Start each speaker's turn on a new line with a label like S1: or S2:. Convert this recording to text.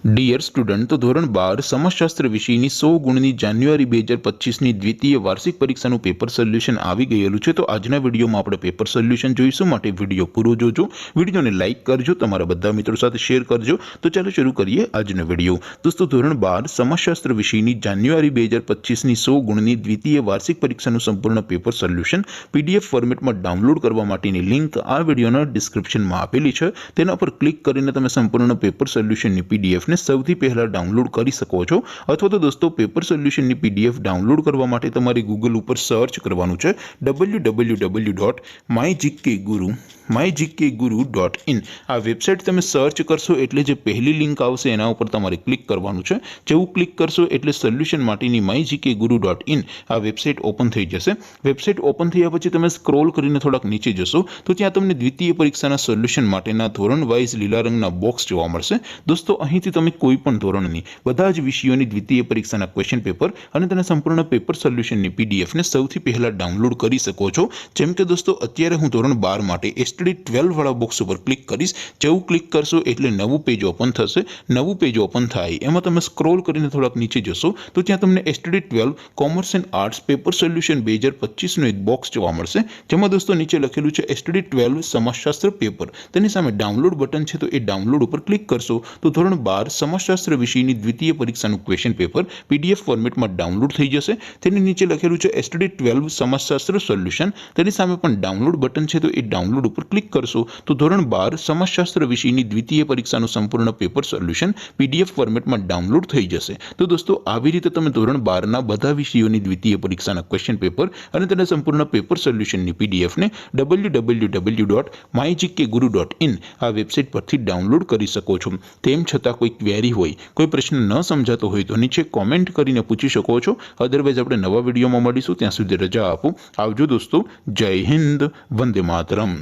S1: Dear student, તો ધોરણ 12 સમાજશાસ્ત્ર વિષયની 100 ગુણની જાન્યુઆરી 2025ની દ્વિતીય વાર્ષિક પરીક્ષાનું પેપર સોલ્યુશન આવી ગયેલું છે। તો આજના વિડીયોમાં આપણે પેપર સોલ્યુશન જોઈશું, માટે વિડીયો પૂરો જોજો, વિડીયોને લાઇક કરજો, તમારા બધા મિત્રો સાથે શેર કરજો। તો ચાલો શરૂ કરીએ આજનો વિડીયો। દોસ્તો, ધોરણ 12 સમાજશાસ્ત્ર વિષયની જાન્યુઆરી 2025ની 100 ગુણની દ્વિતીય વાર્ષિક પરીક્ષાનું સંપૂર્ણ પેપર સોલ્યુશન પીડીએફ ફોર્મેટમાં ડાઉનલોડ કરવા માટેની લિંક આ વિડીયોના ડિસ્ક્રિપ્શનમાં આપેલી છે। તેના પર ક્લિક કરીને તમે સંપૂર્ણ પેપર સોલ્યુશનની પીડીએફ સૌથી પહેલા ડાઉનલોડ કરી શકો છો। અથવા તો દોસ્તો, પેપર સોલ્યુશનની પીડીએફ ડાઉનલોડ કરવા માટે તમારે ગૂગલ ઉપર સર્ચ કરવાનું છે www.mygkguru.in। આ વેબસાઇટ તમે સર્ચ કરશો એટલે જે પહેલી લિંક આવશે એના ઉપર તમારે ક્લિક કરવાનું છે। જેવું ક્લિક કરશો એટલે સોલ્યુશન માટેની mygkguru.in આ વેબસાઇટ ઓપન થઈ જશે। વેબસાઇટ ઓપન થયા પછી તમે સ્ક્રોલ કરીને થોડાક નીચે જશો તો ત્યાં તમને દ્વિતીય પરીક્ષાના સોલ્યુશન માટેના ધોરણ વાઇઝ લીલા રંગના બોક્સ જોવા મળશે। દોસ્તો, અહીંથી તમે કોઈ પણ ધોરણની બધા જ વિષયોની દ્વિતીય પરીક્ષાના ક્વેશ્ચન પેપર અને તેના સંપૂર્ણ પેપર સોલ્યુશનની પીડીએફને સૌથી પહેલા ડાઉનલોડ કરી શકો છો। જેમ કે દોસ્તો, અત્યારે હું ધોરણ 12 માટે એસટીડી 12 વાળા બોક્સ ઉપર ક્લિક કરીશ। જેવું ક્લિક કરશો એટલે નવું પેજ ઓપન થશે। નવું પેજ ઓપન થાય એમાં તમે સ્ક્રોલ કરીને થોડાક નીચે જશો તો ત્યાં તમને STD 12 commerce and arts paper solution 2025નું એક બોક્સ જોવા મળશે। જેમાં દોસ્તો નીચે લખેલું છે એસટીડી 12 સમાજશાસ્ત્ર પેપર। તેની સામે ડાઉનલોડ બટન છે, તો એ ડાઉનલોડ ઉપર ક્લિક કરશો તો ધોરણ 12 સમાજશાસ્ત્ર વિષયની દ્વિતીય પરીક્ષાનું ક્વેશ્ચન પેપર પીડીએફ ફોર્મેટમાં ડાઉનલોડ થઈ જશે। તેની નીચે લખેલું છે એસટીડી 12 સમાજશાસ્ત્ર સોલ્યુશન। તેની સામે પણ ડાઉનલોડ બટન છે, તો એ ડાઉનલોડ ઉપર ક્લિક કરશો તો ધોરણ 12 સમાજશાસ્ત્ર વિષયની દ્વિતીય પરીક્ષાનું સંપૂર્ણ પેપર સોલ્યુશન પીડીએફ ફોર્મેટમાં ડાઉનલોડ થઈ જશે। તો દોસ્તો, આવી રીતે તમે ધોરણ 12ના બધા વિષયોની દ્વિતીય પરીક્ષાના ક્વેશ્ચન પેપર અને તેના સંપૂર્ણ પેપર સોલ્યુશનની પીડીએફને www.mygkguru.in આ વેબસાઇટ પરથી ડાઉનલોડ કરી શકો છો। તેમ છતાં કોઈ ક્વેરી હોય, કોઈ પ્રશ્ન ન સમજાતો હોય તો નીચે કોમેન્ટ કરીને પૂછી શકો છો। અધરવાઇઝ આપણે નવા વિડીયોમાં મળીશું, ત્યાં સુધી રજા આપો। આવજો દોસ્તો, જય હિન્દ, વંદે માતરમ।